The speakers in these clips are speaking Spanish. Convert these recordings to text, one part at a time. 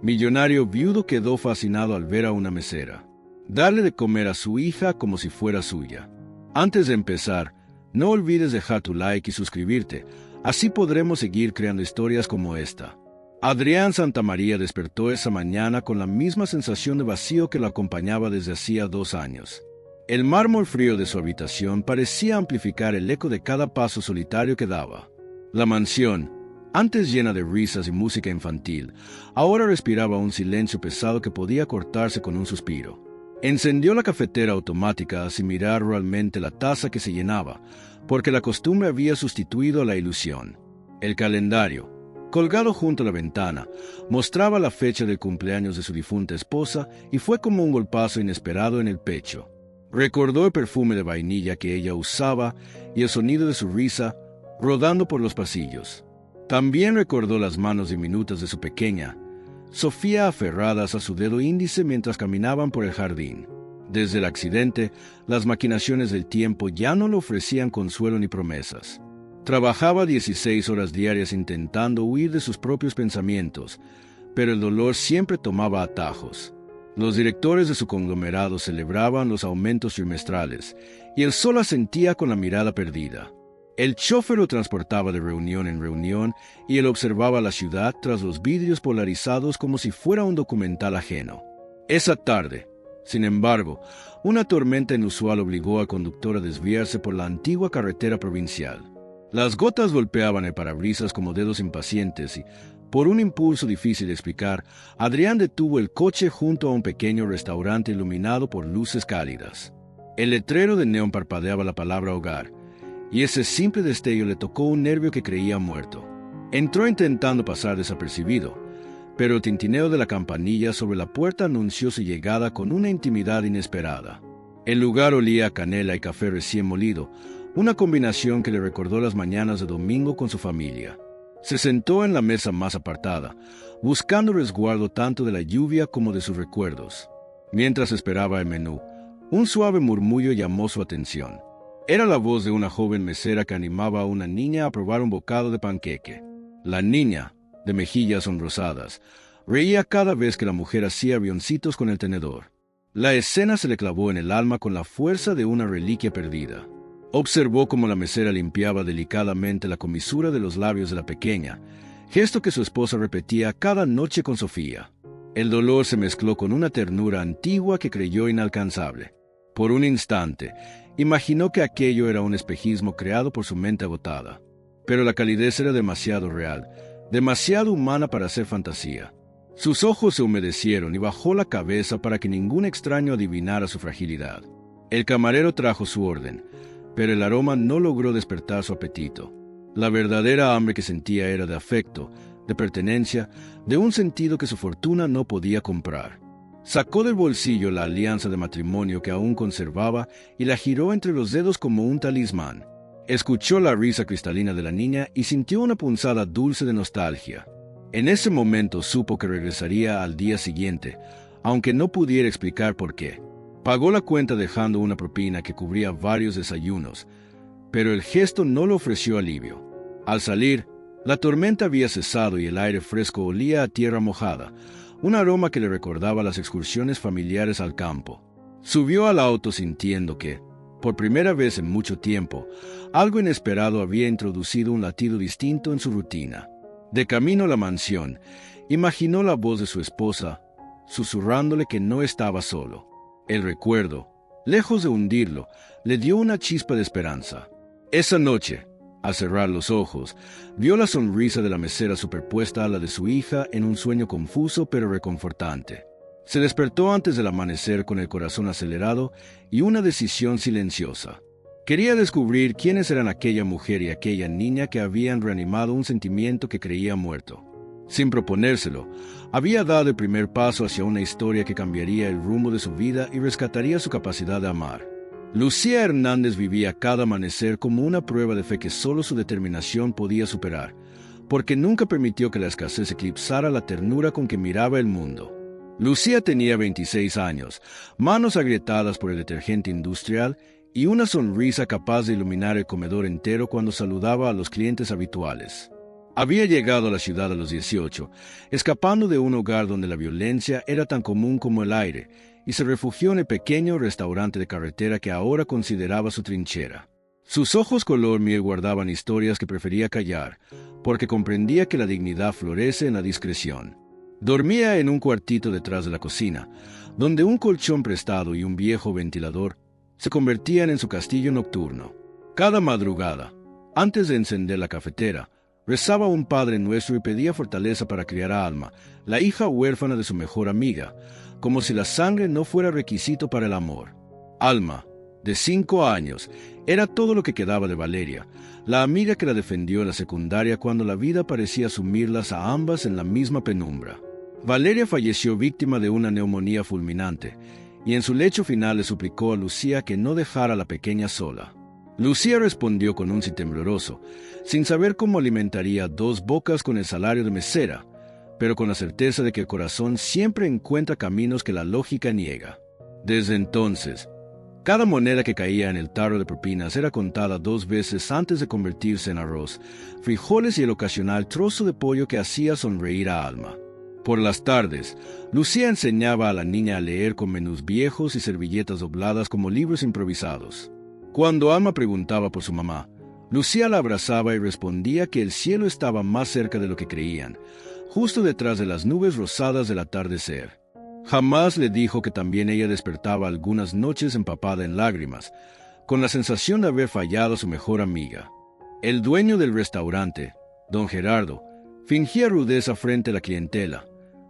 Millonario viudo quedó fascinado al ver a una mesera darle de comer a su hija como si fuera suya. Antes de empezar, no olvides dejar tu like y suscribirte, así podremos seguir creando historias como esta. Adrián Santamaría despertó esa mañana con la misma sensación de vacío que lo acompañaba desde hacía 2 años. El mármol frío de su habitación parecía amplificar el eco de cada paso solitario que daba. La mansión, antes llena de risas y música infantil, ahora respiraba un silencio pesado que podía cortarse con un suspiro. Encendió la cafetera automática sin mirar realmente la taza que se llenaba, porque la costumbre había sustituido a la ilusión. El calendario, colgado junto a la ventana, mostraba la fecha del cumpleaños de su difunta esposa y fue como un golpazo inesperado en el pecho. Recordó el perfume de vainilla que ella usaba y el sonido de su risa rodando por los pasillos. También recordó las manos diminutas de su pequeña, Sofía, aferradas a su dedo índice mientras caminaban por el jardín. Desde el accidente, las maquinaciones del tiempo ya no le ofrecían consuelo ni promesas. Trabajaba 16 horas diarias intentando huir de sus propios pensamientos, pero el dolor siempre tomaba atajos. Los directores de su conglomerado celebraban los aumentos trimestrales, y él solo asentía con la mirada perdida. El chofer lo transportaba de reunión en reunión y él observaba la ciudad tras los vidrios polarizados como si fuera un documental ajeno. Esa tarde, sin embargo, una tormenta inusual obligó al conductor a desviarse por la antigua carretera provincial. Las gotas golpeaban el parabrisas como dedos impacientes y, por un impulso difícil de explicar, Adrián detuvo el coche junto a un pequeño restaurante iluminado por luces cálidas. El letrero de neón parpadeaba la palabra hogar, y ese simple destello le tocó un nervio que creía muerto. Entró intentando pasar desapercibido, pero el tintineo de la campanilla sobre la puerta anunció su llegada con una intimidad inesperada. El lugar olía a canela y café recién molido, una combinación que le recordó las mañanas de domingo con su familia. Se sentó en la mesa más apartada, buscando resguardo tanto de la lluvia como de sus recuerdos. Mientras esperaba el menú, un suave murmullo llamó su atención. Era la voz de una joven mesera que animaba a una niña a probar un bocado de panqueque. La niña, de mejillas sonrosadas, reía cada vez que la mujer hacía avioncitos con el tenedor. La escena se le clavó en el alma con la fuerza de una reliquia perdida. Observó cómo la mesera limpiaba delicadamente la comisura de los labios de la pequeña, gesto que su esposa repetía cada noche con Sofía. El dolor se mezcló con una ternura antigua que creyó inalcanzable. Por un instante, imaginó que aquello era un espejismo creado por su mente agotada. Pero la calidez era demasiado real, demasiado humana para ser fantasía. Sus ojos se humedecieron y bajó la cabeza para que ningún extraño adivinara su fragilidad. El camarero trajo su orden, pero el aroma no logró despertar su apetito. La verdadera hambre que sentía era de afecto, de pertenencia, de un sentido que su fortuna no podía comprar. Sacó del bolsillo la alianza de matrimonio que aún conservaba y la giró entre los dedos como un talismán. Escuchó la risa cristalina de la niña y sintió una punzada dulce de nostalgia. En ese momento supo que regresaría al día siguiente, aunque no pudiera explicar por qué. Pagó la cuenta dejando una propina que cubría varios desayunos, pero el gesto no le ofreció alivio. Al salir, la tormenta había cesado y el aire fresco olía a tierra mojada, un aroma que le recordaba las excursiones familiares al campo. Subió al auto sintiendo que, por primera vez en mucho tiempo, algo inesperado había introducido un latido distinto en su rutina. De camino a la mansión, imaginó la voz de su esposa, susurrándole que no estaba solo. El recuerdo, lejos de hundirlo, le dio una chispa de esperanza. Esa noche, al cerrar los ojos, vio la sonrisa de la mesera superpuesta a la de su hija en un sueño confuso pero reconfortante. Se despertó antes del amanecer con el corazón acelerado y una decisión silenciosa. Quería descubrir quiénes eran aquella mujer y aquella niña que habían reanimado un sentimiento que creía muerto. Sin proponérselo, había dado el primer paso hacia una historia que cambiaría el rumbo de su vida y rescataría su capacidad de amar. Lucía Hernández vivía cada amanecer como una prueba de fe que solo su determinación podía superar, porque nunca permitió que la escasez eclipsara la ternura con que miraba el mundo. Lucía tenía 26 años, manos agrietadas por el detergente industrial y una sonrisa capaz de iluminar el comedor entero cuando saludaba a los clientes habituales. Había llegado a la ciudad a los 18, escapando de un hogar donde la violencia era tan común como el aire, y se refugió en el pequeño restaurante de carretera que ahora consideraba su trinchera. Sus ojos color miel guardaban historias que prefería callar, porque comprendía que la dignidad florece en la discreción. Dormía en un cuartito detrás de la cocina, donde un colchón prestado y un viejo ventilador se convertían en su castillo nocturno. Cada madrugada, antes de encender la cafetera, rezaba un Padre Nuestro y pedía fortaleza para criar a Alma, la hija huérfana de su mejor amiga, como si la sangre no fuera requisito para el amor. Alma, de 5 años, era todo lo que quedaba de Valeria, la amiga que la defendió en la secundaria cuando la vida parecía sumirlas a ambas en la misma penumbra. Valeria falleció víctima de una neumonía fulminante, y en su lecho final le suplicó a Lucía que no dejara a la pequeña sola. Lucía respondió con un sí tembloroso, sin saber cómo alimentaría 2 bocas con el salario de mesera, pero con la certeza de que el corazón siempre encuentra caminos que la lógica niega. Desde entonces, cada moneda que caía en el tarro de propinas era contada 2 veces antes de convertirse en arroz, frijoles y el ocasional trozo de pollo que hacía sonreír a Alma. Por las tardes, Lucía enseñaba a la niña a leer con menús viejos y servilletas dobladas como libros improvisados. Cuando Alma preguntaba por su mamá, Lucía la abrazaba y respondía que el cielo estaba más cerca de lo que creían, justo detrás de las nubes rosadas del atardecer. Jamás le dijo que también ella despertaba algunas noches empapada en lágrimas, con la sensación de haber fallado a su mejor amiga. El dueño del restaurante, don Gerardo, fingía rudeza frente a la clientela,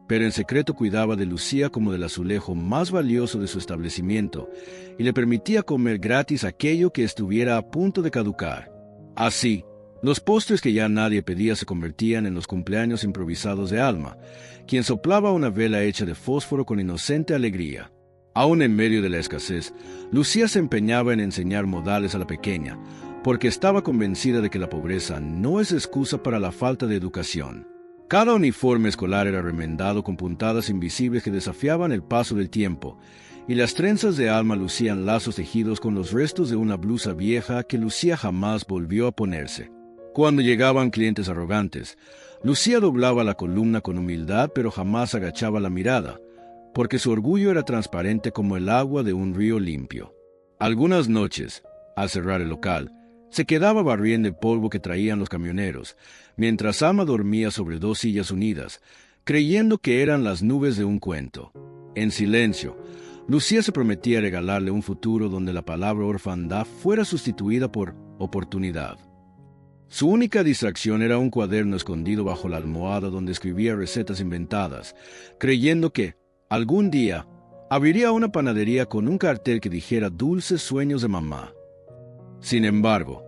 pero en secreto cuidaba de Lucía como del azulejo más valioso de su establecimiento y le permitía comer gratis aquello que estuviera a punto de caducar. Así, los postres que ya nadie pedía se convertían en los cumpleaños improvisados de Alma, quien soplaba una vela hecha de fósforo con inocente alegría. Aún en medio de la escasez, Lucía se empeñaba en enseñar modales a la pequeña, porque estaba convencida de que la pobreza no es excusa para la falta de educación. Cada uniforme escolar era remendado con puntadas invisibles que desafiaban el paso del tiempo, y las trenzas de Alma lucían lazos tejidos con los restos de una blusa vieja que Lucía jamás volvió a ponerse. Cuando llegaban clientes arrogantes, Lucía doblaba la columna con humildad, pero jamás agachaba la mirada, porque su orgullo era transparente como el agua de un río limpio. Algunas noches, al cerrar el local, se quedaba barriendo el polvo que traían los camioneros, mientras Alma dormía sobre 2 sillas unidas, creyendo que eran las nubes de un cuento. En silencio, Lucía se prometía regalarle un futuro donde la palabra orfandad fuera sustituida por oportunidad. Su única distracción era un cuaderno escondido bajo la almohada donde escribía recetas inventadas, creyendo que, algún día, abriría una panadería con un cartel que dijera dulces sueños de mamá. Sin embargo,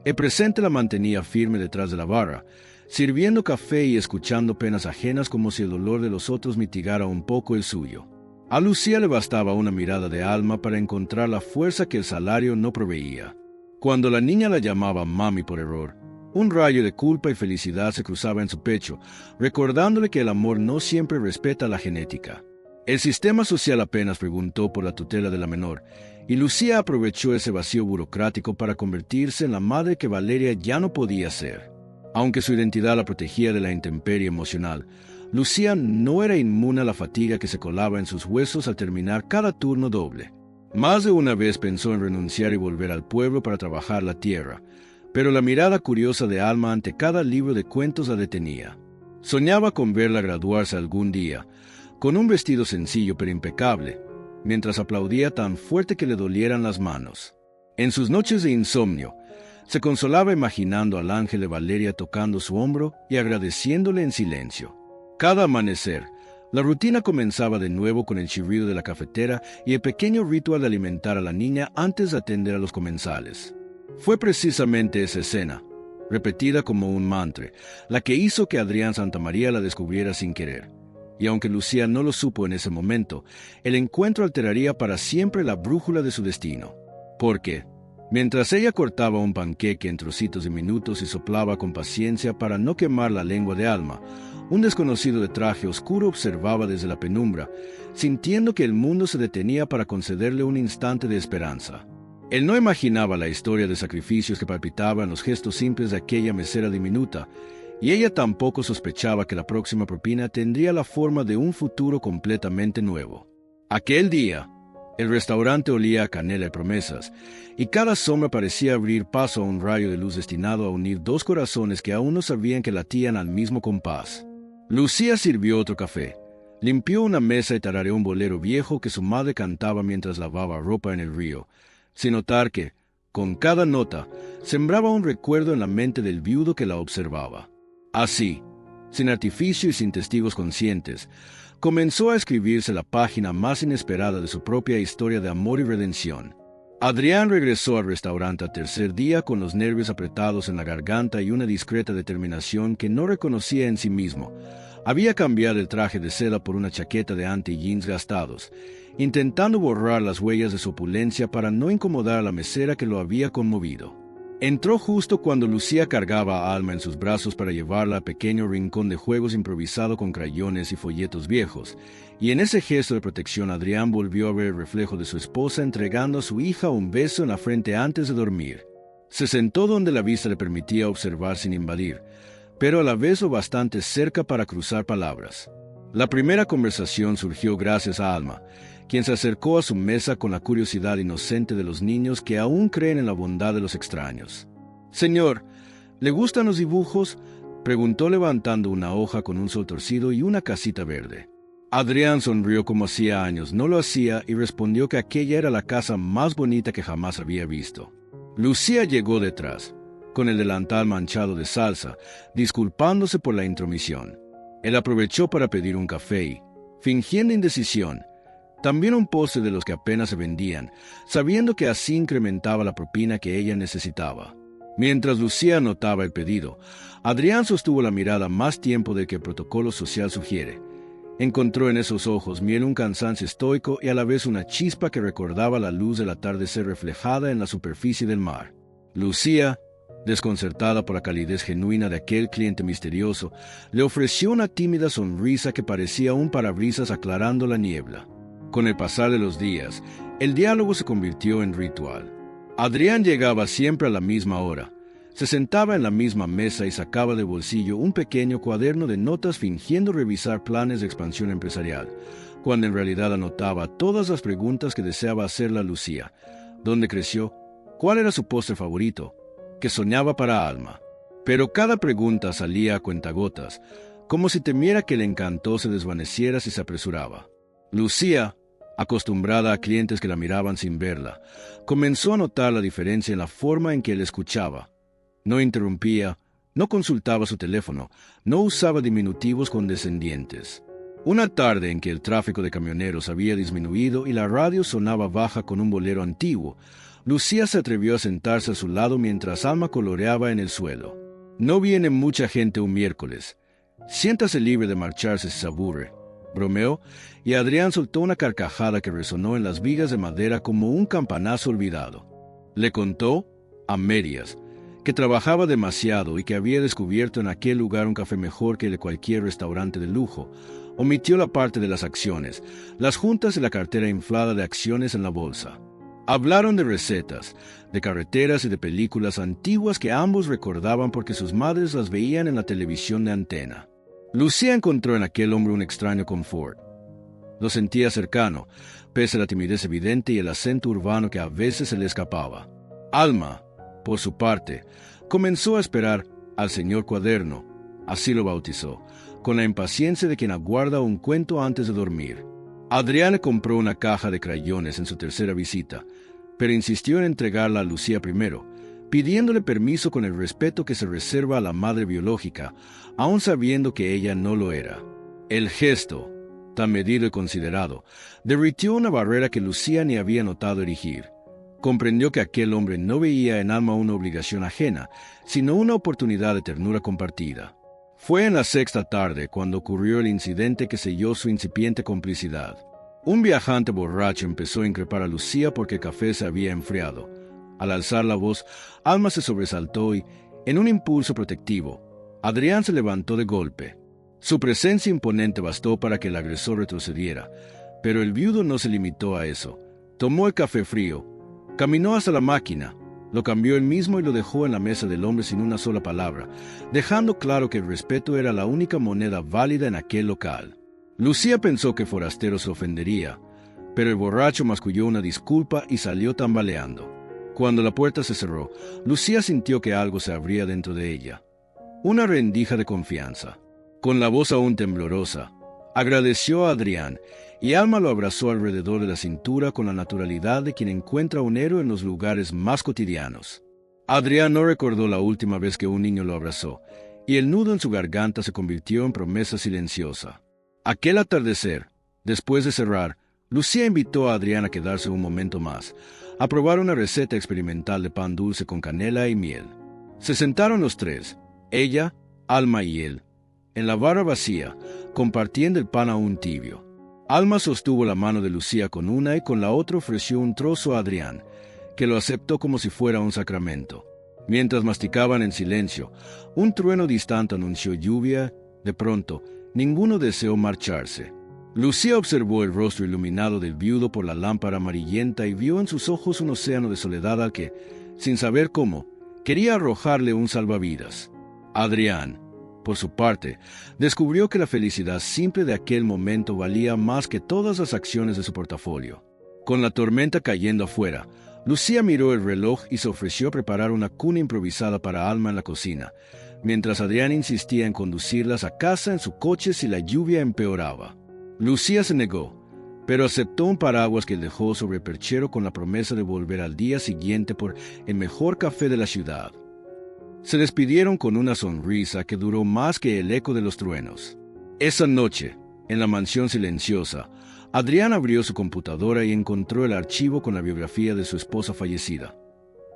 el presente la mantenía firme detrás de la barra, sirviendo café y escuchando penas ajenas como si el dolor de los otros mitigara un poco el suyo. A Lucía le bastaba una mirada de Alma para encontrar la fuerza que el salario no proveía. Cuando la niña la llamaba mami por error, un rayo de culpa y felicidad se cruzaba en su pecho, recordándole que el amor no siempre respeta la genética. El sistema social apenas preguntó por la tutela de la menor, y Lucía aprovechó ese vacío burocrático para convertirse en la madre que Valeria ya no podía ser. Aunque su identidad la protegía de la intemperie emocional, Lucía no era inmune a la fatiga que se colaba en sus huesos al terminar cada turno doble. Más de una vez pensó en renunciar y volver al pueblo para trabajar la tierra, pero la mirada curiosa de Alma ante cada libro de cuentos la detenía. Soñaba con verla graduarse algún día, con un vestido sencillo pero impecable, mientras aplaudía tan fuerte que le dolieran las manos. En sus noches de insomnio, se consolaba imaginando al ángel de Valeria tocando su hombro y agradeciéndole en silencio. Cada amanecer, la rutina comenzaba de nuevo con el chirrido de la cafetera y el pequeño ritual de alimentar a la niña antes de atender a los comensales. Fue precisamente esa escena, repetida como un mantra, la que hizo que Adrián Santamaría la descubriera sin querer. Y aunque Lucía no lo supo en ese momento, el encuentro alteraría para siempre la brújula de su destino. Porque, mientras ella cortaba un panqueque en trocitos diminutos y soplaba con paciencia para no quemar la lengua de Alma, un desconocido de traje oscuro observaba desde la penumbra, sintiendo que el mundo se detenía para concederle un instante de esperanza. Él no imaginaba la historia de sacrificios que palpitaba en los gestos simples de aquella mesera diminuta, y ella tampoco sospechaba que la próxima propina tendría la forma de un futuro completamente nuevo. Aquel día, el restaurante olía a canela y promesas, y cada sombra parecía abrir paso a un rayo de luz destinado a unir dos corazones que aún no sabían que latían al mismo compás. Lucía sirvió otro café, limpió una mesa y tarareó un bolero viejo que su madre cantaba mientras lavaba ropa en el río, sin notar que, con cada nota, sembraba un recuerdo en la mente del viudo que la observaba. Así, sin artificio y sin testigos conscientes, comenzó a escribirse la página más inesperada de su propia historia de amor y redención. Adrián regresó al restaurante al tercer día con los nervios apretados en la garganta y una discreta determinación que no reconocía en sí mismo. Había cambiado el traje de seda por una chaqueta de anti-jeans gastados, intentando borrar las huellas de su opulencia para no incomodar a la mesera que lo había conmovido. Entró justo cuando Lucía cargaba a Alma en sus brazos para llevarla al pequeño rincón de juegos improvisado con crayones y folletos viejos, y en ese gesto de protección Adrián volvió a ver el reflejo de su esposa entregando a su hija un beso en la frente antes de dormir. Se sentó donde la vista le permitía observar sin invadir, pero a la vez lo bastante cerca para cruzar palabras. La primera conversación surgió gracias a Alma, quien se acercó a su mesa con la curiosidad inocente de los niños que aún creen en la bondad de los extraños. «Señor, ¿le gustan los dibujos?», preguntó levantando una hoja con un sol torcido y una casita verde. Adrián sonrió como hacía años no lo hacía y respondió que aquella era la casa más bonita que jamás había visto. Lucía llegó detrás, con el delantal manchado de salsa, disculpándose por la intromisión. Él aprovechó para pedir un café y, fingiendo indecisión, también un postre de los que apenas se vendían, sabiendo que así incrementaba la propina que ella necesitaba. Mientras Lucía anotaba el pedido, Adrián sostuvo la mirada más tiempo del que el protocolo social sugiere. Encontró en esos ojos miel un cansancio estoico y a la vez una chispa que recordaba la luz del atardecer reflejada en la superficie del mar. Lucía, desconcertada por la calidez genuina de aquel cliente misterioso, le ofreció una tímida sonrisa que parecía un parabrisas aclarando la niebla. Con el pasar de los días, el diálogo se convirtió en ritual. Adrián llegaba siempre a la misma hora. Se sentaba en la misma mesa y sacaba del bolsillo un pequeño cuaderno de notas fingiendo revisar planes de expansión empresarial, cuando en realidad anotaba todas las preguntas que deseaba hacerle a Lucía. ¿Dónde creció? ¿Cuál era su postre favorito? ¿Qué soñaba para Alma? Pero cada pregunta salía a cuentagotas, como si temiera que el encanto se desvaneciera si se apresuraba. Lucía, acostumbrada a clientes que la miraban sin verla, comenzó a notar la diferencia en la forma en que él escuchaba. No interrumpía, no consultaba su teléfono, no usaba diminutivos condescendientes. Una tarde en que el tráfico de camioneros había disminuido y la radio sonaba baja con un bolero antiguo, Lucía se atrevió a sentarse a su lado mientras Alma coloreaba en el suelo. «No viene mucha gente un miércoles. Siéntase libre de marcharse si se aburre», bromeó, y Adrián soltó una carcajada que resonó en las vigas de madera como un campanazo olvidado. Le contó, a medias, que trabajaba demasiado y que había descubierto en aquel lugar un café mejor que el de cualquier restaurante de lujo. Omitió la parte de las acciones, las juntas y la cartera inflada de acciones en la bolsa. Hablaron de recetas, de carreteras y de películas antiguas que ambos recordaban porque sus madres las veían en la televisión de antena. Lucía encontró en aquel hombre un extraño confort. Lo sentía cercano, pese a la timidez evidente y el acento urbano que a veces se le escapaba. Alma, por su parte, comenzó a esperar al señor Cuaderno, así lo bautizó, con la impaciencia de quien aguarda un cuento antes de dormir. Adrián le compró una caja de crayones en su tercera visita, pero insistió en entregarla a Lucía primero, pidiéndole permiso con el respeto que se reserva a la madre biológica, aun sabiendo que ella no lo era. El gesto, tan medido y considerado, derritió una barrera que Lucía ni había notado erigir. Comprendió que aquel hombre no veía en Alma una obligación ajena, sino una oportunidad de ternura compartida. Fue en la sexta tarde cuando ocurrió el incidente que selló su incipiente complicidad. Un viajante borracho empezó a increpar a Lucía porque el café se había enfriado. Al alzar la voz, Alma se sobresaltó y, en un impulso protectivo, Adrián se levantó de golpe. Su presencia imponente bastó para que el agresor retrocediera, pero el viudo no se limitó a eso. Tomó el café frío, caminó hasta la máquina, Lo cambió él mismo y lo dejó en la mesa del hombre sin una sola palabra, dejando claro que el respeto era la única moneda válida en aquel local. Lucía pensó que el forastero se ofendería, pero el borracho masculló una disculpa y salió tambaleando. Cuando la puerta se cerró, Lucía sintió que algo se abría dentro de ella. Una rendija de confianza. Con la voz aún temblorosa, agradeció a Adrián, y Alma lo abrazó alrededor de la cintura con la naturalidad de quien encuentra un héroe en los lugares más cotidianos. Adrián no recordó la última vez que un niño lo abrazó, y el nudo en su garganta se convirtió en promesa silenciosa. Aquel atardecer, después de cerrar, Lucía invitó a Adrián a quedarse un momento más, a probar una receta experimental de pan dulce con canela y miel. Se sentaron los tres, ella, Alma y él, en la barra vacía, compartiendo el pan aún tibio. Alma sostuvo la mano de Lucía con una y con la otra ofreció un trozo a Adrián, que lo aceptó como si fuera un sacramento. Mientras masticaban en silencio, un trueno distante anunció lluvia. De pronto, ninguno deseó marcharse. Lucía observó el rostro iluminado del viudo por la lámpara amarillenta y vio en sus ojos un océano de soledad al que, sin saber cómo, quería arrojarle un salvavidas. Adrián, por su parte, descubrió que la felicidad simple de aquel momento valía más que todas las acciones de su portafolio. Con la tormenta cayendo afuera, Lucía miró el reloj y se ofreció a preparar una cuna improvisada para Alma en la cocina, mientras Adrián insistía en conducirlas a casa en su coche si la lluvia empeoraba. Lucía se negó, pero aceptó un paraguas que dejó sobre el perchero con la promesa de volver al día siguiente por el mejor café de la ciudad. Se despidieron con una sonrisa que duró más que el eco de los truenos. Esa noche, en la mansión silenciosa, Adrián abrió su computadora y encontró el archivo con la biografía de su esposa fallecida.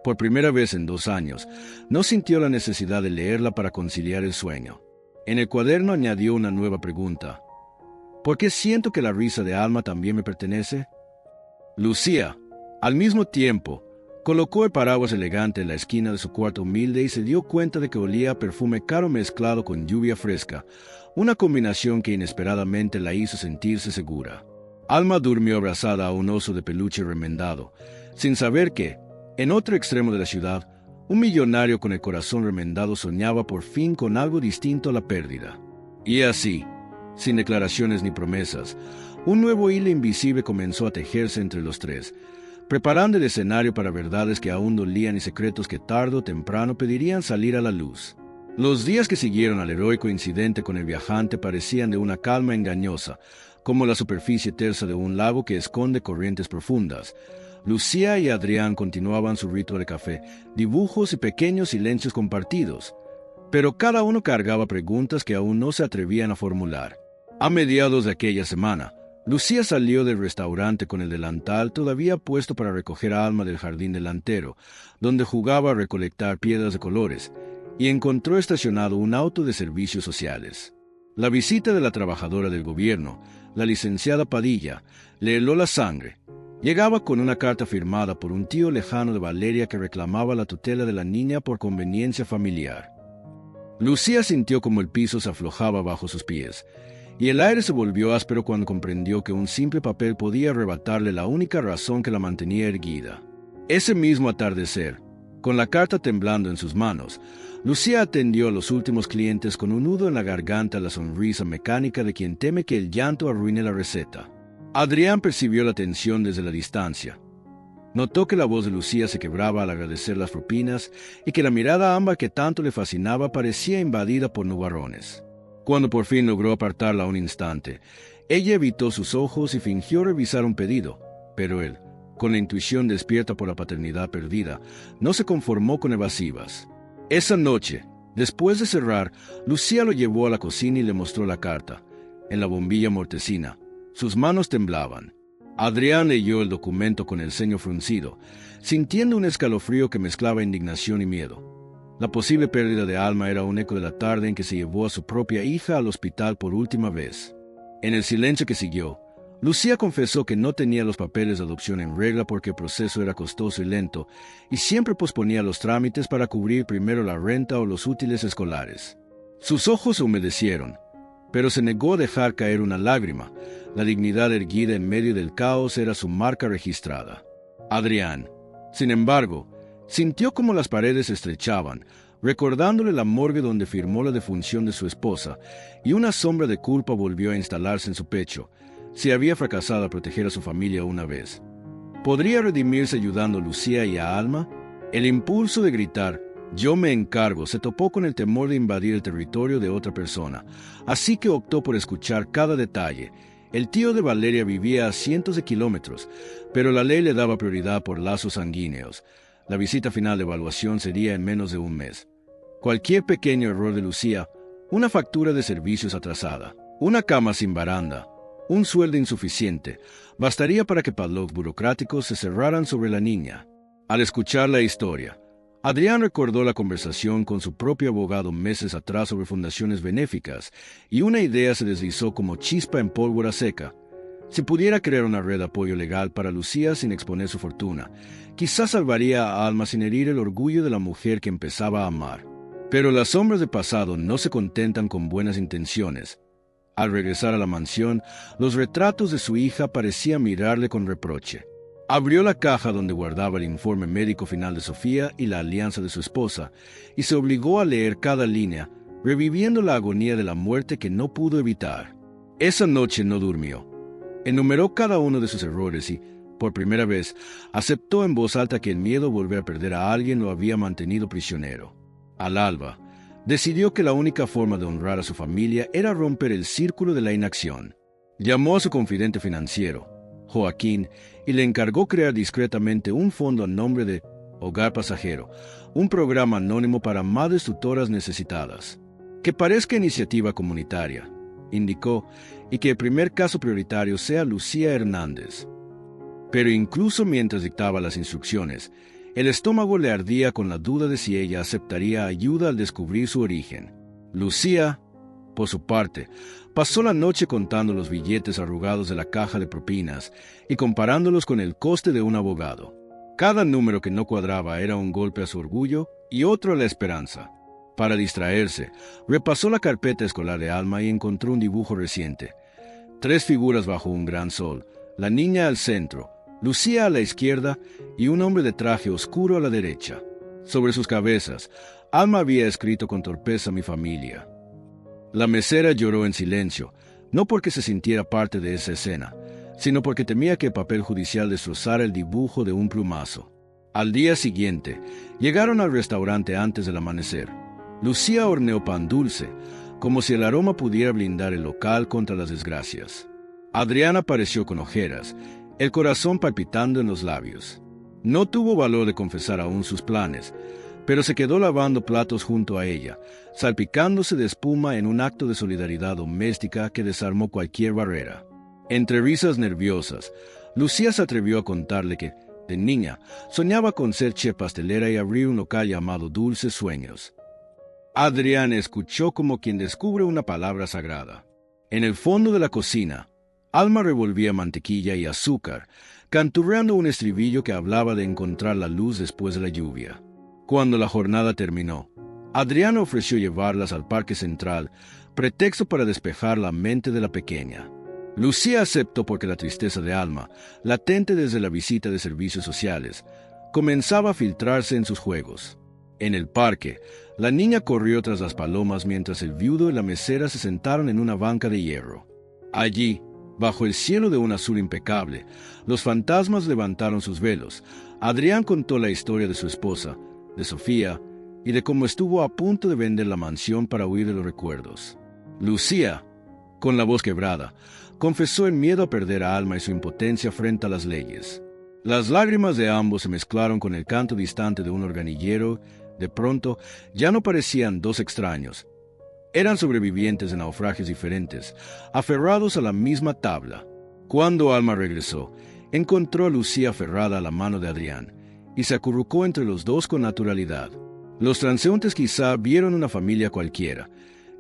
Por primera vez en 2 años, no sintió la necesidad de leerla para conciliar el sueño. En el cuaderno añadió una nueva pregunta. ¿Por qué siento que la risa de Alma también me pertenece? Lucía, al mismo tiempo, colocó el paraguas elegante en la esquina de su cuarto humilde y se dio cuenta de que olía a perfume caro mezclado con lluvia fresca, una combinación que inesperadamente la hizo sentirse segura. Alma durmió abrazada a un oso de peluche remendado, sin saber que, en otro extremo de la ciudad, un millonario con el corazón remendado soñaba por fin con algo distinto a la pérdida. Y así, sin declaraciones ni promesas, un nuevo hilo invisible comenzó a tejerse entre los tres, preparando el escenario para verdades que aún dolían y secretos que tarde o temprano pedirían salir a la luz. Los días que siguieron al heroico incidente con el viajante parecían de una calma engañosa, como la superficie tersa de un lago que esconde corrientes profundas. Lucía y Adrián continuaban su rito de café, dibujos y pequeños silencios compartidos, pero cada uno cargaba preguntas que aún no se atrevían a formular. A mediados de aquella semana, Lucía salió del restaurante con el delantal todavía puesto para recoger a Alma del jardín delantero, donde jugaba a recolectar piedras de colores, y encontró estacionado un auto de servicios sociales. La visita de la trabajadora del gobierno, la licenciada Padilla, le heló la sangre. Llegaba con una carta firmada por un tío lejano de Valeria que reclamaba la tutela de la niña por conveniencia familiar. Lucía sintió como el piso se aflojaba bajo sus pies, y el aire se volvió áspero cuando comprendió que un simple papel podía arrebatarle la única razón que la mantenía erguida. Ese mismo atardecer, con la carta temblando en sus manos, Lucía atendió a los últimos clientes con un nudo en la garganta, la sonrisa mecánica de quien teme que el llanto arruine la receta. Adrián percibió la tensión desde la distancia. Notó que la voz de Lucía se quebraba al agradecer las propinas y que la mirada ámbar que tanto le fascinaba parecía invadida por nubarrones. Cuando por fin logró apartarla un instante, ella evitó sus ojos y fingió revisar un pedido, pero él, con la intuición despierta por la paternidad perdida, no se conformó con evasivas. Esa noche, después de cerrar, Lucía lo llevó a la cocina y le mostró la carta. En la bombilla mortecina, sus manos temblaban. Adrián leyó el documento con el ceño fruncido, sintiendo un escalofrío que mezclaba indignación y miedo. La posible pérdida de Alma era un eco de la tarde en que se llevó a su propia hija al hospital por última vez. En el silencio que siguió, Lucía confesó que no tenía los papeles de adopción en regla porque el proceso era costoso y lento, y siempre posponía los trámites para cubrir primero la renta o los útiles escolares. Sus ojos se humedecieron, pero se negó a dejar caer una lágrima. La dignidad erguida en medio del caos era su marca registrada. Adrián, sin embargo, Sintió como las paredes se estrechaban, recordándole la morgue donde firmó la defunción de su esposa, y una sombra de culpa volvió a instalarse en su pecho. Si había fracasado a proteger a su familia una vez, ¿podría redimirse ayudando a Lucía y a Alma? El impulso de gritar «Yo me encargo» se topó con el temor de invadir el territorio de otra persona, así que optó por escuchar cada detalle. El tío de Valeria vivía a cientos de kilómetros, pero la ley le daba prioridad por lazos sanguíneos. La visita final de evaluación sería en menos de un mes. Cualquier pequeño error de Lucía, una factura de servicios atrasada, una cama sin baranda, un sueldo insuficiente, bastaría para que padlocks burocráticos se cerraran sobre la niña. Al escuchar la historia, Adrián recordó la conversación con su propio abogado meses atrás sobre fundaciones benéficas, y una idea se deslizó como chispa en pólvora seca. Si pudiera crear una red de apoyo legal para Lucía sin exponer su fortuna, quizás salvaría a Alma sin herir el orgullo de la mujer que empezaba a amar. Pero las sombras del pasado no se contentan con buenas intenciones. Al regresar a la mansión, los retratos de su hija parecían mirarle con reproche. Abrió la caja donde guardaba el informe médico final de Sofía y la alianza de su esposa, y se obligó a leer cada línea, reviviendo la agonía de la muerte que no pudo evitar. Esa noche no durmió. Enumeró cada uno de sus errores y, por primera vez, aceptó en voz alta que el miedo a volver a perder a alguien lo había mantenido prisionero. Al alba, decidió que la única forma de honrar a su familia era romper el círculo de la inacción. Llamó a su confidente financiero, Joaquín, y le encargó crear discretamente un fondo a nombre de Hogar Pasajero, un programa anónimo para madres tutoras necesitadas. Que parezca iniciativa comunitaria, indicó, y que el primer caso prioritario sea Lucía Hernández. Pero incluso mientras dictaba las instrucciones, el estómago le ardía con la duda de si ella aceptaría ayuda al descubrir su origen. Lucía, por su parte, pasó la noche contando los billetes arrugados de la caja de propinas y comparándolos con el coste de un abogado. Cada número que no cuadraba era un golpe a su orgullo y otro a la esperanza. Para distraerse, repasó la carpeta escolar de Alma y encontró un dibujo reciente. 3 figuras bajo un gran sol, la niña al centro, Lucía a la izquierda y un hombre de traje oscuro a la derecha. Sobre sus cabezas, Alma había escrito con torpeza «Mi familia». La mesera lloró en silencio, no porque se sintiera parte de esa escena, sino porque temía que el papel judicial destrozara el dibujo de un plumazo. Al día siguiente, llegaron al restaurante antes del amanecer. Lucía horneó pan dulce, como si el aroma pudiera blindar el local contra las desgracias. Adrián apareció con ojeras, el corazón palpitando en los labios. No tuvo valor de confesar aún sus planes, pero se quedó lavando platos junto a ella, salpicándose de espuma en un acto de solidaridad doméstica que desarmó cualquier barrera. Entre risas nerviosas, Lucía se atrevió a contarle que, de niña, soñaba con ser chef pastelera y abrir un local llamado Dulces Sueños. Adrián escuchó como quien descubre una palabra sagrada. En el fondo de la cocina, Alma revolvía mantequilla y azúcar, canturreando un estribillo que hablaba de encontrar la luz después de la lluvia. Cuando la jornada terminó, Adrián ofreció llevarlas al Parque Central, pretexto para despejar la mente de la pequeña. Lucía aceptó porque la tristeza de Alma, latente desde la visita de servicios sociales, comenzaba a filtrarse en sus juegos. En el parque, la niña corrió tras las palomas mientras el viudo y la mesera se sentaron en una banca de hierro. Allí, bajo el cielo de un azul impecable, los fantasmas levantaron sus velos. Adrián contó la historia de su esposa, de Sofía, y de cómo estuvo a punto de vender la mansión para huir de los recuerdos. Lucía, con la voz quebrada, confesó el miedo a perder a Alma y su impotencia frente a las leyes. Las lágrimas de ambos se mezclaron con el canto distante de un organillero. De pronto, ya no parecían dos extraños. Eran sobrevivientes de naufragios diferentes, aferrados a la misma tabla. Cuando Alma regresó, encontró a Lucía aferrada a la mano de Adrián, y se acurrucó entre los dos con naturalidad. Los transeúntes quizá vieron una familia cualquiera.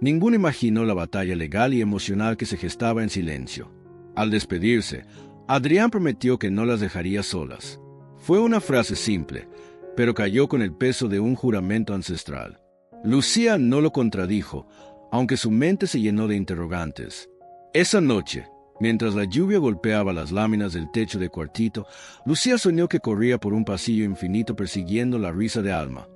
Ninguno imaginó la batalla legal y emocional que se gestaba en silencio. Al despedirse, Adrián prometió que no las dejaría solas. Fue una frase simple, pero cayó con el peso de un juramento ancestral. Lucía no lo contradijo, aunque su mente se llenó de interrogantes. Esa noche, Mientras la lluvia golpeaba las láminas del techo del cuartito, Lucía soñó que corría por un pasillo infinito persiguiendo la risa de Alma.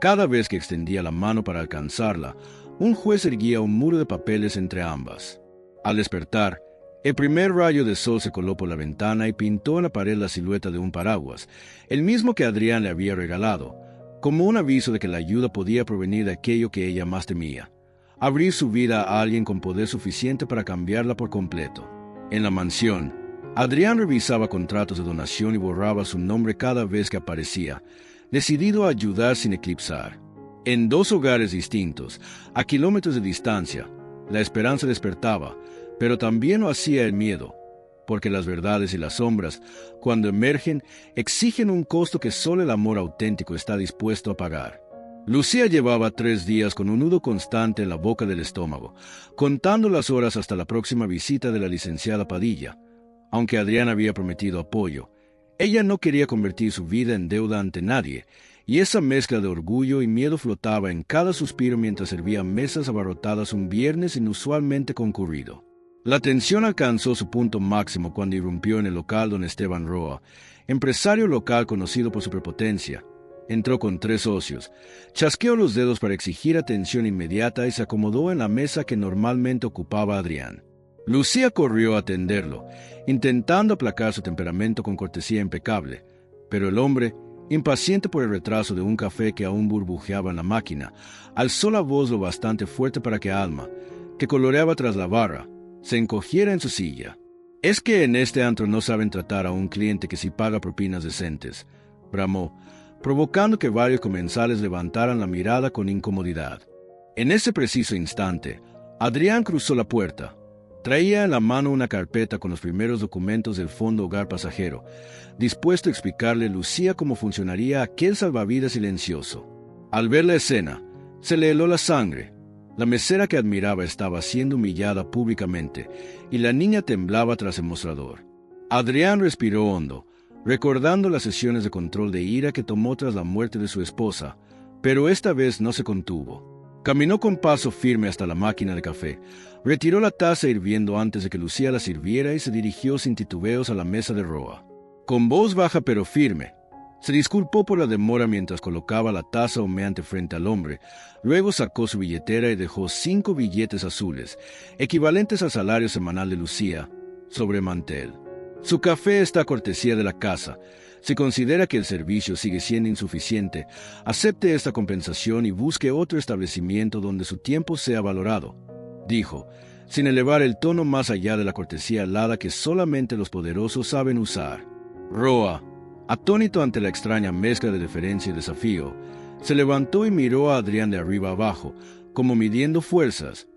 Cada vez que extendía la mano para alcanzarla, un juez erguía un muro de papeles entre ambas. Al despertar, el primer rayo de sol se coló por la ventana y pintó en la pared la silueta de un paraguas, el mismo que Adrián le había regalado, como un aviso de que la ayuda podía provenir de aquello que ella más temía: abrir su vida a alguien con poder suficiente para cambiarla por completo. En la mansión, Adrián revisaba contratos de donación y borraba su nombre cada vez que aparecía, decidido a ayudar sin eclipsar. En 2 hogares distintos, a kilómetros de distancia, la esperanza despertaba, pero también lo hacía el miedo, porque las verdades y las sombras, cuando emergen, exigen un costo que solo el amor auténtico está dispuesto a pagar. Lucía llevaba 3 días con un nudo constante en la boca del estómago, contando las horas hasta la próxima visita de la licenciada Padilla. Aunque Adrián había prometido apoyo, ella no quería convertir su vida en deuda ante nadie, y esa mezcla de orgullo y miedo flotaba en cada suspiro mientras servía mesas abarrotadas un viernes inusualmente concurrido. La tensión alcanzó su punto máximo cuando irrumpió en el local don Esteban Roa, empresario local conocido por su prepotencia. Entró con 3 socios, chasqueó los dedos para exigir atención inmediata y se acomodó en la mesa que normalmente ocupaba Adrián. Lucía corrió a atenderlo, intentando aplacar su temperamento con cortesía impecable, pero el hombre, impaciente por el retraso de un café que aún burbujeaba en la máquina, alzó la voz lo bastante fuerte para que Alma, que coloreaba tras la barra, se encogiera en su silla. «Es que en este antro no saben tratar a un cliente que sí paga propinas decentes», bramó, provocando que varios comensales levantaran la mirada con incomodidad. En ese preciso instante, Adrián cruzó la puerta. Traía en la mano una carpeta con los primeros documentos del Fondo Hogar Pasajero, dispuesto a explicarle a Lucía cómo funcionaría aquel salvavidas silencioso. Al ver la escena, se le heló la sangre. La mesera que admiraba estaba siendo humillada públicamente, y la niña temblaba tras el mostrador. Adrián respiró hondo, recordando las sesiones de control de ira que tomó tras la muerte de su esposa, pero esta vez no se contuvo. Caminó con paso firme hasta la máquina de café, retiró la taza hirviendo antes de que Lucía la sirviera y se dirigió sin titubeos a la mesa de Roa. Con voz baja pero firme, se disculpó por la demora mientras colocaba la taza humeante frente al hombre. Luego sacó su billetera y dejó 5 billetes azules, equivalentes al salario semanal de Lucía, sobre el mantel. Su café está a cortesía de la casa. Si considera que el servicio sigue siendo insuficiente, acepte esta compensación y busque otro establecimiento donde su tiempo sea valorado, dijo, sin elevar el tono más allá de la cortesía alada que solamente los poderosos saben usar. Roa, atónito ante la extraña mezcla de deferencia y desafío, se levantó y miró a Adrián de arriba abajo, como midiendo fuerzas,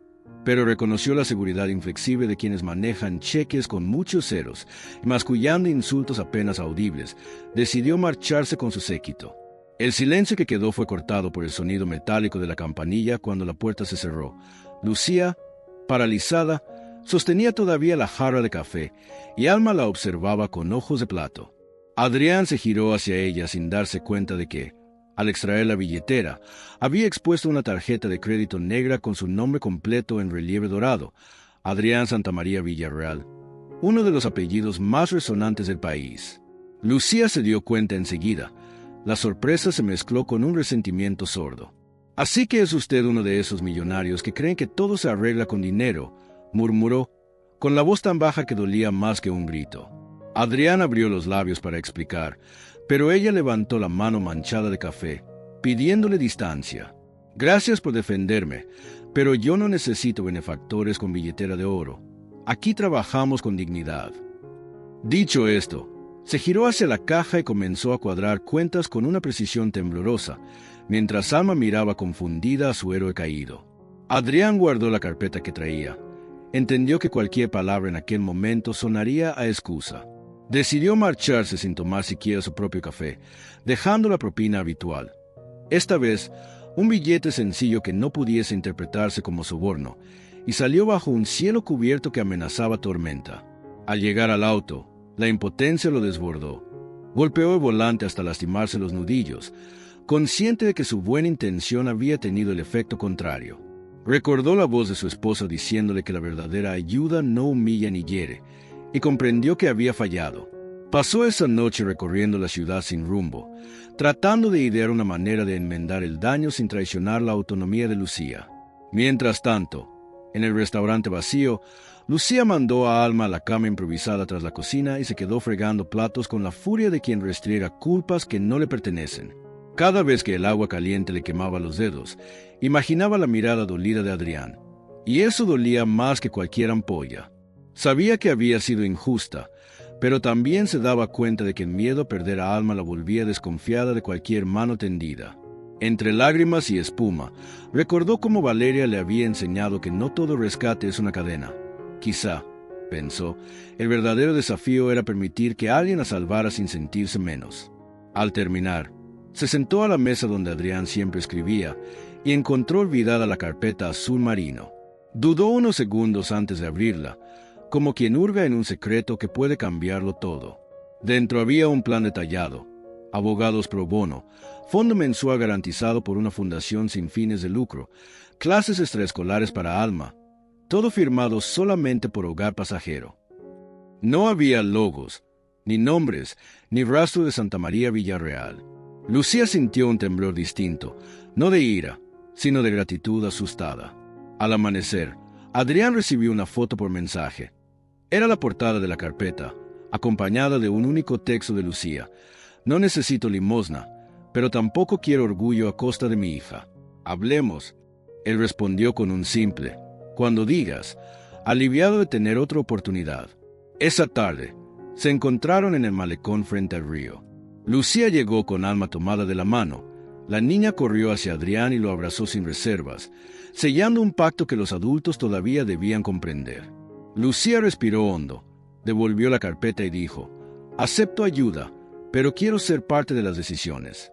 pero reconoció la seguridad inflexible de quienes manejan cheques con muchos ceros, y mascullando insultos apenas audibles, decidió marcharse con su séquito. El silencio que quedó fue cortado por el sonido metálico de la campanilla cuando la puerta se cerró. Lucía, paralizada, sostenía todavía la jarra de café, y Alma la observaba con ojos de plato. Adrián se giró hacia ella sin darse cuenta de que, al extraer la billetera, había expuesto una tarjeta de crédito negra con su nombre completo en relieve dorado: Adrián Santamaría Villarreal, uno de los apellidos más resonantes del país. Lucía se dio cuenta enseguida. La sorpresa se mezcló con un resentimiento sordo. «Así que es usted uno de esos millonarios que creen que todo se arregla con dinero», murmuró, con la voz tan baja que dolía más que un grito. Adrián abrió los labios para explicar, pero ella levantó la mano manchada de café, pidiéndole distancia. «Gracias por defenderme, pero yo no necesito benefactores con billetera de oro. Aquí trabajamos con dignidad». Dicho esto, se giró hacia la caja y comenzó a cuadrar cuentas con una precisión temblorosa, mientras Alma miraba confundida a su héroe caído. Adrián guardó la carpeta que traía. Entendió que cualquier palabra en aquel momento sonaría a excusa. Decidió marcharse sin tomar siquiera su propio café, dejando la propina habitual. Esta vez, un billete sencillo que no pudiese interpretarse como soborno, y salió bajo un cielo cubierto que amenazaba tormenta. Al llegar al auto, la impotencia lo desbordó. Golpeó el volante hasta lastimarse los nudillos, consciente de que su buena intención había tenido el efecto contrario. Recordó la voz de su esposa diciéndole que la verdadera ayuda no humilla ni hiere, y comprendió que había fallado. Pasó esa noche recorriendo la ciudad sin rumbo, tratando de idear una manera de enmendar el daño sin traicionar la autonomía de Lucía. Mientras tanto, en el restaurante vacío, Lucía mandó a Alma a la cama improvisada tras la cocina y se quedó fregando platos con la furia de quien restriega culpas que no le pertenecen. Cada vez que el agua caliente le quemaba los dedos, imaginaba la mirada dolida de Adrián, y eso dolía más que cualquier ampolla. Sabía que había sido injusta, pero también se daba cuenta de que el miedo a perder a Alma la volvía desconfiada de cualquier mano tendida. Entre lágrimas y espuma, recordó cómo Valeria le había enseñado que no todo rescate es una cadena. Quizá, pensó, el verdadero desafío era permitir que alguien la salvara sin sentirse menos. Al terminar, se sentó a la mesa donde Adrián siempre escribía y encontró olvidada la carpeta azul marino. Dudó unos segundos antes de abrirla, como quien hurga en un secreto que puede cambiarlo todo. Dentro había un plan detallado, abogados pro bono, fondo mensual garantizado por una fundación sin fines de lucro, clases extraescolares para Alma, todo firmado solamente por Hogar Pasajero. No había logos, ni nombres, ni rastro de Santa María Villarreal. Lucía sintió un temblor distinto, no de ira, sino de gratitud asustada. Al amanecer, Adrián recibió una foto por mensaje. Era la portada de la carpeta, acompañada de un único texto de Lucía. No necesito limosna, pero tampoco quiero orgullo a costa de mi hija. Hablemos. Él respondió con un simple, cuando digas, aliviado de tener otra oportunidad. Esa tarde, se encontraron en el malecón frente al río. Lucía llegó con Alma tomada de la mano. La niña corrió hacia Adrián y lo abrazó sin reservas, sellando un pacto que los adultos todavía debían comprender. Lucía respiró hondo, devolvió la carpeta y dijo, acepto ayuda, pero quiero ser parte de las decisiones.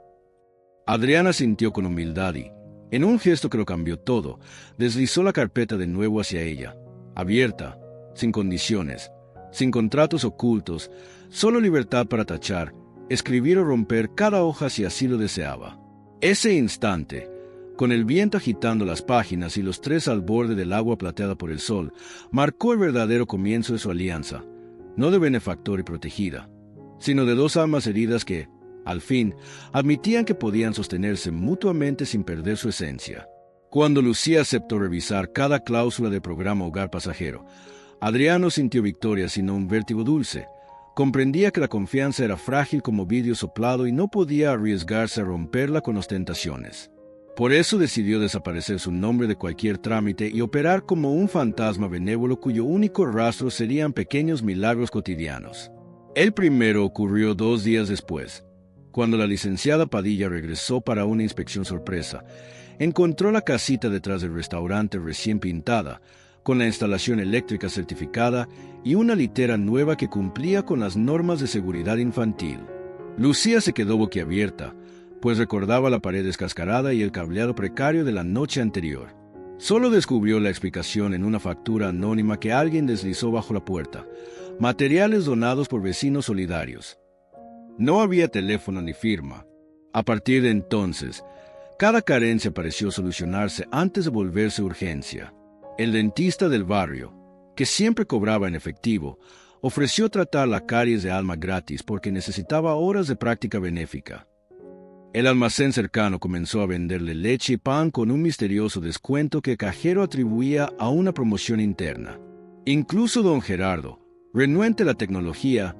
Adrián asintió con humildad y, en un gesto que lo cambió todo, deslizó la carpeta de nuevo hacia ella, abierta, sin condiciones, sin contratos ocultos, solo libertad para tachar, escribir o romper cada hoja si así lo deseaba. Ese instante, con el viento agitando las páginas y los tres al borde del agua plateada por el sol, marcó el verdadero comienzo de su alianza, no de benefactor y protegida, sino de dos almas heridas que, al fin, admitían que podían sostenerse mutuamente sin perder su esencia. Cuando Lucía aceptó revisar cada cláusula del programa Hogar Pasajero, Adrián no sintió victoria sino un vértigo dulce. Comprendía que la confianza era frágil como vidrio soplado y no podía arriesgarse a romperla con ostentaciones. Por eso decidió desaparecer su nombre de cualquier trámite y operar como un fantasma benévolo cuyo único rastro serían pequeños milagros cotidianos. El primero ocurrió 2 días después. Cuando la licenciada Padilla regresó para una inspección sorpresa, encontró la casita detrás del restaurante recién pintada, con la instalación eléctrica certificada y una litera nueva que cumplía con las normas de seguridad infantil. Lucía se quedó boquiabierta, pues recordaba la pared descascarada y el cableado precario de la noche anterior. Solo descubrió la explicación en una factura anónima que alguien deslizó bajo la puerta, materiales donados por vecinos solidarios. No había teléfono ni firma. A partir de entonces, cada carencia pareció solucionarse antes de volverse urgencia. El dentista del barrio, que siempre cobraba en efectivo, ofreció tratar la caries de Alma gratis porque necesitaba horas de práctica benéfica. El almacén cercano comenzó a venderle leche y pan con un misterioso descuento que el cajero atribuía a una promoción interna. Incluso don Gerardo, renuente a la tecnología,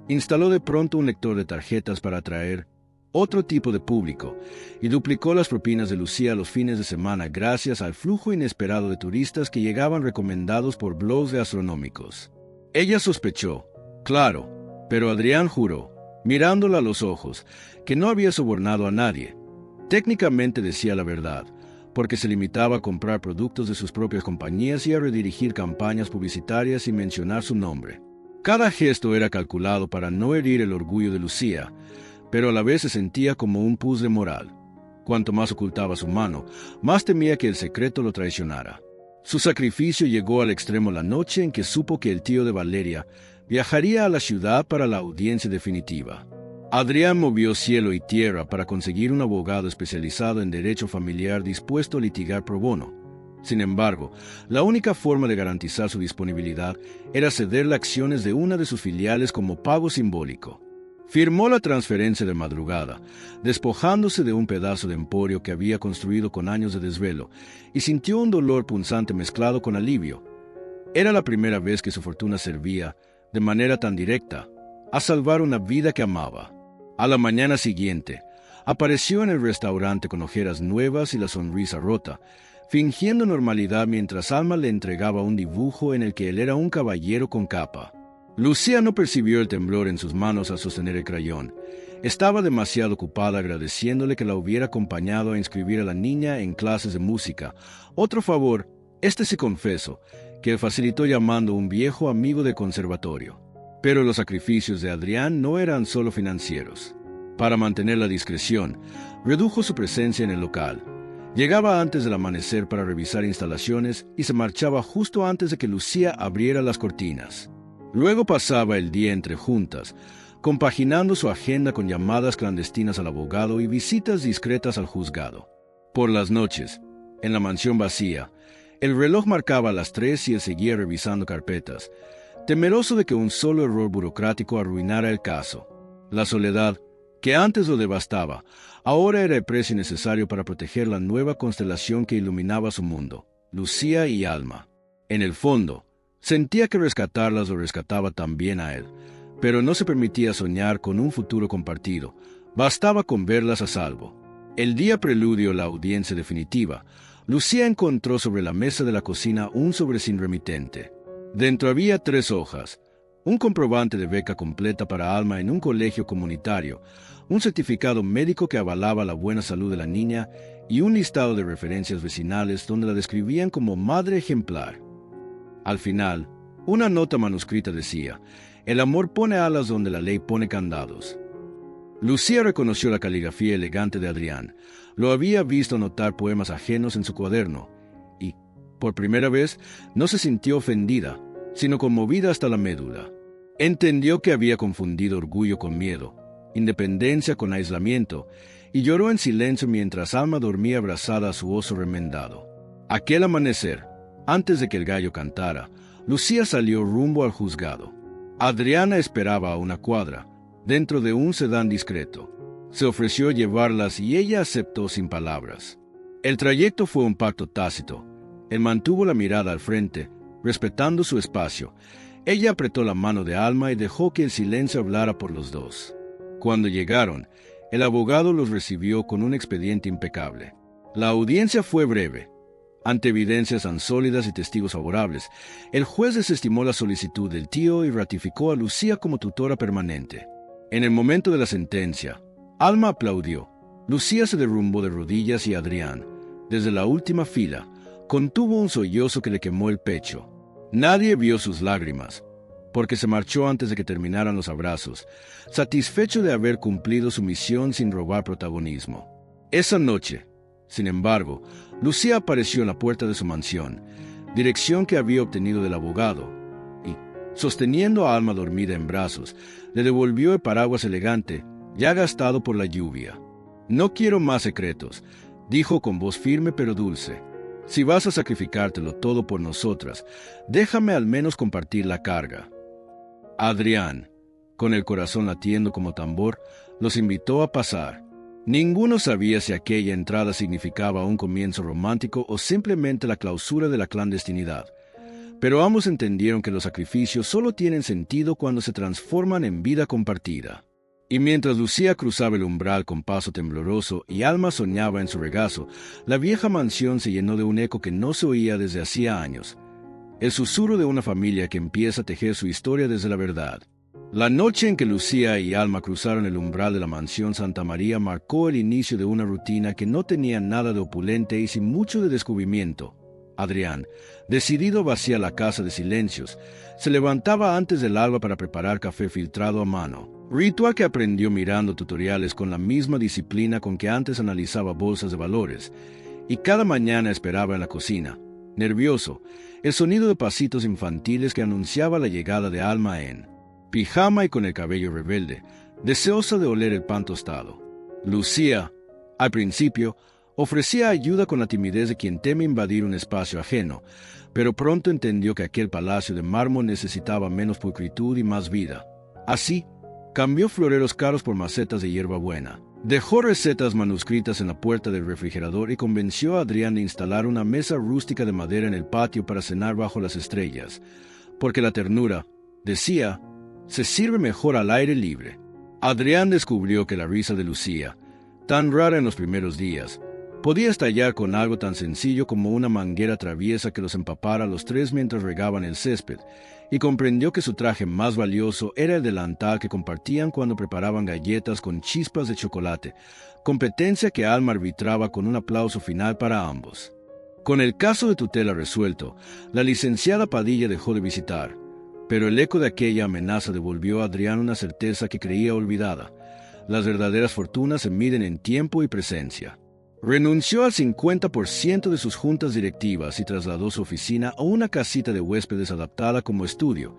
instaló de pronto un lector de tarjetas para atraer otro tipo de público y duplicó las propinas de Lucía los fines de semana gracias al flujo inesperado de turistas que llegaban recomendados por blogs gastronómicos. Ella sospechó, claro, pero Adrián juró, mirándola a los ojos, que no había sobornado a nadie. Técnicamente decía la verdad, porque se limitaba a comprar productos de sus propias compañías y a redirigir campañas publicitarias sin mencionar su nombre. Cada gesto era calculado para no herir el orgullo de Lucía, pero a la vez se sentía como un puzzle moral. Cuanto más ocultaba su mano, más temía que el secreto lo traicionara. Su sacrificio llegó al extremo la noche en que supo que el tío de Valeria viajaría a la ciudad para la audiencia definitiva. Adrián movió cielo y tierra para conseguir un abogado especializado en derecho familiar dispuesto a litigar pro bono, Sin embargo, la única forma de garantizar su disponibilidad era cederle acciones de una de sus filiales como pago simbólico. Firmó la transferencia de madrugada, despojándose de un pedazo de emporio que había construido con años de desvelo, y sintió un dolor punzante mezclado con alivio. Era la primera vez que su fortuna servía, de manera tan directa, a salvar una vida que amaba. A la mañana siguiente, apareció en el restaurante con ojeras nuevas y la sonrisa rota, fingiendo normalidad mientras Alma le entregaba un dibujo en el que él era un caballero con capa. Lucía no percibió el temblor en sus manos al sostener el crayón. Estaba demasiado ocupada agradeciéndole que la hubiera acompañado a inscribir a la niña en clases de música. Otro favor, se confesó, que facilitó llamando a un viejo amigo del conservatorio. Pero los sacrificios de Adrián no eran solo financieros. Para mantener la discreción, redujo su presencia en el local. Llegaba antes del amanecer para revisar instalaciones y se marchaba justo antes de que Lucía abriera las cortinas. Luego pasaba el día entre juntas, compaginando su agenda con llamadas clandestinas al abogado y visitas discretas al juzgado. Por las noches, en la mansión vacía, el reloj marcaba las 3 y él seguía revisando carpetas, temeroso de que un solo error burocrático arruinara el caso. La soledad, que antes lo devastaba, ahora era el precio necesario para proteger la nueva constelación que iluminaba su mundo, Lucía y Alma. En el fondo, sentía que rescatarlas lo rescataba también a él, pero no se permitía soñar con un futuro compartido. Bastaba con verlas a salvo. El día preludio a la audiencia definitiva, Lucía encontró sobre la mesa de la cocina un sobre sin remitente. Dentro había 3 hojas, un comprobante de beca completa para Alma en un colegio comunitario, un certificado médico que avalaba la buena salud de la niña y un listado de referencias vecinales donde la describían como madre ejemplar. Al final, una nota manuscrita decía: «El amor pone alas donde la ley pone candados». Lucía reconoció la caligrafía elegante de Adrián. Lo había visto anotar poemas ajenos en su cuaderno, y, por primera vez, no se sintió ofendida, sino conmovida hasta la médula. Entendió que había confundido orgullo con miedo, independencia con aislamiento, y lloró en silencio mientras Alma dormía abrazada a su oso remendado. Aquel amanecer, antes de que el gallo cantara, Lucía salió rumbo al juzgado. Adriana esperaba a una cuadra, dentro de un sedán discreto. Se ofreció llevarlas y ella aceptó sin palabras. El trayecto fue un pacto tácito. Él mantuvo la mirada al frente, respetando su espacio. Ella apretó la mano de Alma y dejó que el silencio hablara por los dos. Cuando llegaron, el abogado los recibió con un expediente impecable. La audiencia fue breve. Ante evidencias tan sólidas y testigos favorables, el juez desestimó la solicitud del tío y ratificó a Lucía como tutora permanente. En el momento de la sentencia, Alma aplaudió. Lucía se derrumbó de rodillas y Adrián, desde la última fila, contuvo un sollozo que le quemó el pecho. Nadie vio sus lágrimas, porque se marchó antes de que terminaran los abrazos, satisfecho de haber cumplido su misión sin robar protagonismo. Esa noche, sin embargo, Lucía apareció en la puerta de su mansión, dirección que había obtenido del abogado, y, sosteniendo a Alma dormida en brazos, le devolvió el paraguas elegante, ya gastado por la lluvia. «No quiero más secretos», dijo con voz firme pero dulce. «Si vas a sacrificártelo todo por nosotras, déjame al menos compartir la carga». Adrián, con el corazón latiendo como tambor, los invitó a pasar. Ninguno sabía si aquella entrada significaba un comienzo romántico o simplemente la clausura de la clandestinidad. Pero ambos entendieron que los sacrificios solo tienen sentido cuando se transforman en vida compartida. Y mientras Lucía cruzaba el umbral con paso tembloroso y Alma soñaba en su regazo, la vieja mansión se llenó de un eco que no se oía desde hacía años. El susurro de una familia que empieza a tejer su historia desde la verdad. La noche en que Lucía y Alma cruzaron el umbral de la mansión Santa María marcó el inicio de una rutina que no tenía nada de opulente y sin mucho de descubrimiento. Adrián, decidido a vaciar la casa de silencios, se levantaba antes del alba para preparar café filtrado a mano, ritual que aprendió mirando tutoriales con la misma disciplina con que antes analizaba bolsas de valores, y cada mañana esperaba en la cocina, nervioso, el sonido de pasitos infantiles que anunciaba la llegada de Alma en pijama y con el cabello rebelde, deseosa de oler el pan tostado. Lucía, al principio, Ofrecía ayuda con la timidez de quien teme invadir un espacio ajeno, pero pronto entendió que aquel palacio de mármol necesitaba menos pulcritud y más vida. Así, cambió floreros caros por macetas de hierbabuena. Dejó recetas manuscritas en la puerta del refrigerador y convenció a Adrián de instalar una mesa rústica de madera en el patio para cenar bajo las estrellas, porque la ternura, decía, se sirve mejor al aire libre. Adrián descubrió que la risa de Lucía, tan rara en los primeros días, podía estallar con algo tan sencillo como una manguera traviesa que los empapara a los tres mientras regaban el césped, y comprendió que su traje más valioso era el delantal que compartían cuando preparaban galletas con chispas de chocolate, competencia que Alma arbitraba con un aplauso final para ambos. Con el caso de tutela resuelto, la licenciada Padilla dejó de visitar, pero el eco de aquella amenaza devolvió a Adrián una certeza que creía olvidada. Las verdaderas fortunas se miden en tiempo y presencia. Renunció al 50% de sus juntas directivas y trasladó su oficina a una casita de huéspedes adaptada como estudio,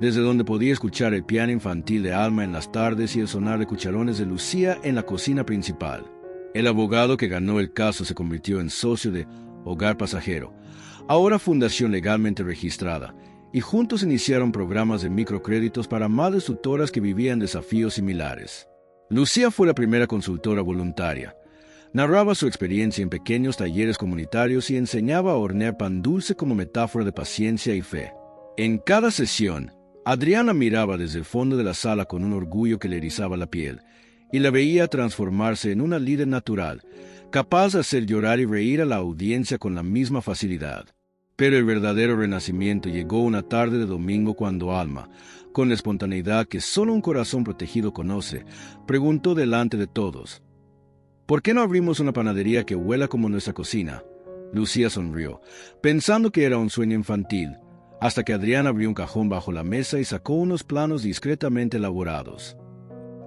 desde donde podía escuchar el piano infantil de Alma en las tardes y el sonar de cucharones de Lucía en la cocina principal. El abogado que ganó el caso se convirtió en socio de Hogar Pasajero, ahora fundación legalmente registrada, y juntos iniciaron programas de microcréditos para madres tutoras que vivían desafíos similares. Lucía fue la primera consultora voluntaria. Narraba su experiencia en pequeños talleres comunitarios y enseñaba a hornear pan dulce como metáfora de paciencia y fe. En cada sesión, Adriana miraba desde el fondo de la sala con un orgullo que le erizaba la piel, y la veía transformarse en una líder natural, capaz de hacer llorar y reír a la audiencia con la misma facilidad. Pero el verdadero renacimiento llegó una tarde de domingo cuando Alma, con la espontaneidad que solo un corazón protegido conoce, preguntó delante de todos: ¿por qué no abrimos una panadería que huela como nuestra cocina? Lucía sonrió, pensando que era un sueño infantil, hasta que Adrián abrió un cajón bajo la mesa y sacó unos planos discretamente elaborados.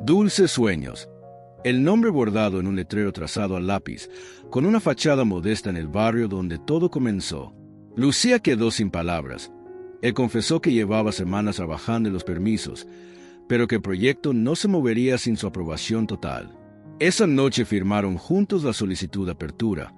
Dulces Sueños, el nombre bordado en un letrero trazado al lápiz, con una fachada modesta en el barrio donde todo comenzó. Lucía quedó sin palabras. Él confesó que llevaba semanas trabajando en los permisos, pero que el proyecto no se movería sin su aprobación total. Esa noche firmaron juntos la solicitud de apertura,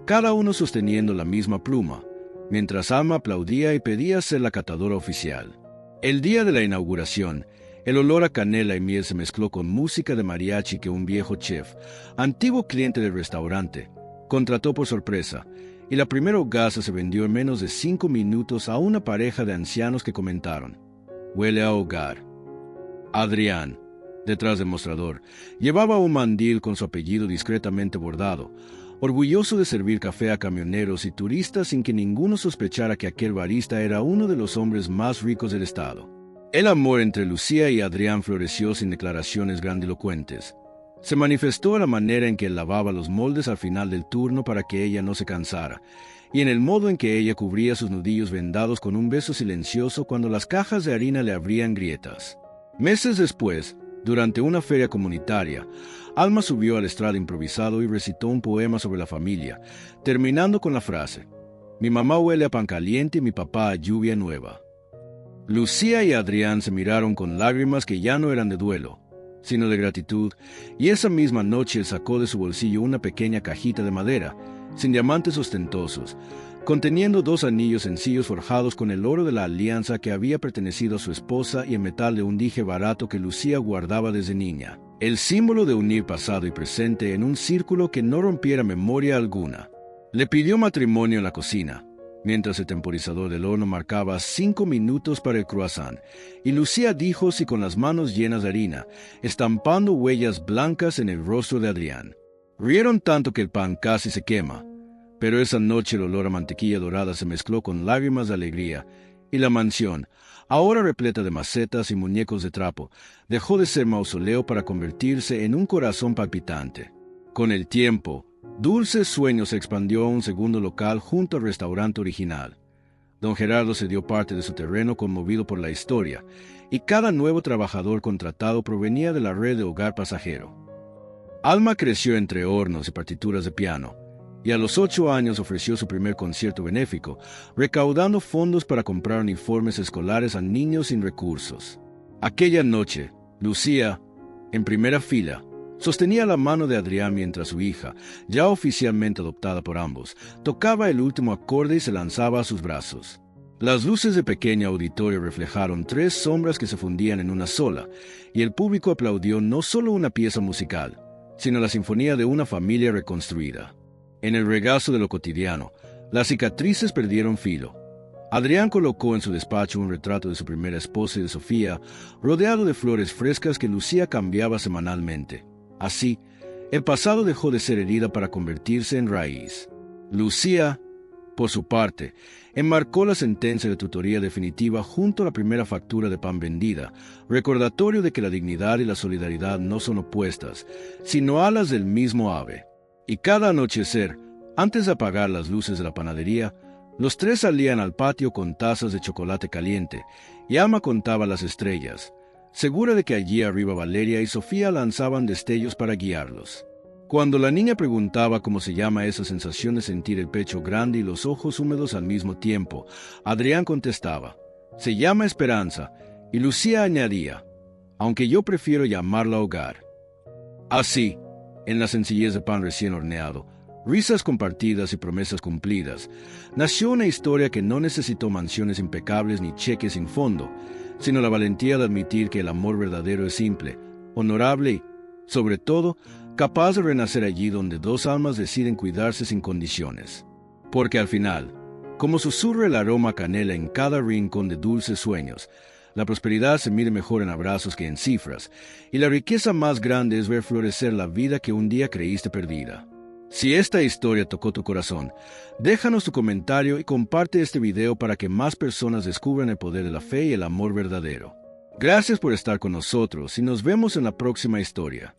cada uno sosteniendo la misma pluma, mientras Alma aplaudía y pedía ser la catadora oficial. El día de la inauguración, el olor a canela y miel se mezcló con música de mariachi que un viejo chef, antiguo cliente del restaurante, contrató por sorpresa, y la primera hogaza se vendió en menos de 5 minutos a una pareja de ancianos que comentaron: «Huele a hogar». Adrián, detrás del mostrador, llevaba un mandil con su apellido discretamente bordado, orgulloso de servir café a camioneros y turistas sin que ninguno sospechara que aquel barista era uno de los hombres más ricos del estado. El amor entre Lucía y Adrián floreció sin declaraciones grandilocuentes. Se manifestó en la manera en que él lavaba los moldes al final del turno para que ella no se cansara, y en el modo en que ella cubría sus nudillos vendados con un beso silencioso cuando las cajas de harina le abrían grietas. Meses después, durante una feria comunitaria, Alma subió al estrado improvisado y recitó un poema sobre la familia, terminando con la frase: «Mi mamá huele a pan caliente y mi papá a lluvia nueva». Lucía y Adrián se miraron con lágrimas que ya no eran de duelo, sino de gratitud, y esa misma noche él sacó de su bolsillo una pequeña cajita de madera, sin diamantes ostentosos, conteniendo 2 anillos sencillos forjados con el oro de la alianza que había pertenecido a su esposa y en metal de un dije barato que Lucía guardaba desde niña, el símbolo de unir pasado y presente en un círculo que no rompiera memoria alguna. Le pidió matrimonio en la cocina, mientras el temporizador del horno marcaba 5 minutos para el croissant, y Lucía dijo sí con las manos llenas de harina, estampando huellas blancas en el rostro de Adrián. Rieron tanto que el pan casi se quema, pero esa noche el olor a mantequilla dorada se mezcló con lágrimas de alegría, y la mansión, ahora repleta de macetas y muñecos de trapo, dejó de ser mausoleo para convertirse en un corazón palpitante. Con el tiempo, Dulces Sueños se expandió a un segundo local junto al restaurante original. Don Gerardo cedió parte de su terreno conmovido por la historia, y cada nuevo trabajador contratado provenía de la red de Hogar Pasajero. Alma creció entre hornos y partituras de piano, y a los 8 años ofreció su primer concierto benéfico, recaudando fondos para comprar uniformes escolares a niños sin recursos. Aquella noche, Lucía, en primera fila, Sostenía la mano de Adrián mientras su hija, ya oficialmente adoptada por ambos, tocaba el último acorde y se lanzaba a sus brazos. Las luces de pequeño auditorio reflejaron 3 sombras que se fundían en una sola, y el público aplaudió no solo una pieza musical, sino la sinfonía de una familia reconstruida. En el regazo de lo cotidiano, las cicatrices perdieron filo. Adrián colocó en su despacho un retrato de su primera esposa y de Sofía, rodeado de flores frescas que Lucía cambiaba semanalmente. Así, el pasado dejó de ser herida para convertirse en raíz. Lucía, por su parte, enmarcó la sentencia de tutoría definitiva junto a la primera factura de pan vendida, recordatorio de que la dignidad y la solidaridad no son opuestas, sino alas del mismo ave. Y cada anochecer, antes de apagar las luces de la panadería, los 3 salían al patio con tazas de chocolate caliente, y Alma contaba las estrellas, segura de que allí arriba Valeria y Sofía lanzaban destellos para guiarlos. Cuando la niña preguntaba cómo se llama esa sensación de sentir el pecho grande y los ojos húmedos al mismo tiempo, Adrián contestaba, se llama esperanza, y Lucía añadía, aunque yo prefiero llamarla hogar. Así, en la sencillez de pan recién horneado, risas compartidas y promesas cumplidas, nació una historia que no necesitó mansiones impecables ni cheques sin fondo, sino la valentía de admitir que el amor verdadero es simple, honorable y, sobre todo, capaz de renacer allí donde 2 almas deciden cuidarse sin condiciones. Porque al final, como susurra el aroma a canela en cada rincón de dulces sueños, la prosperidad se mide mejor en abrazos que en cifras, y la riqueza más grande es ver florecer la vida que un día creíste perdida. Si esta historia tocó tu corazón, déjanos tu comentario y comparte este video para que más personas descubran el poder de la fe y el amor verdadero. Gracias por estar con nosotros y nos vemos en la próxima historia.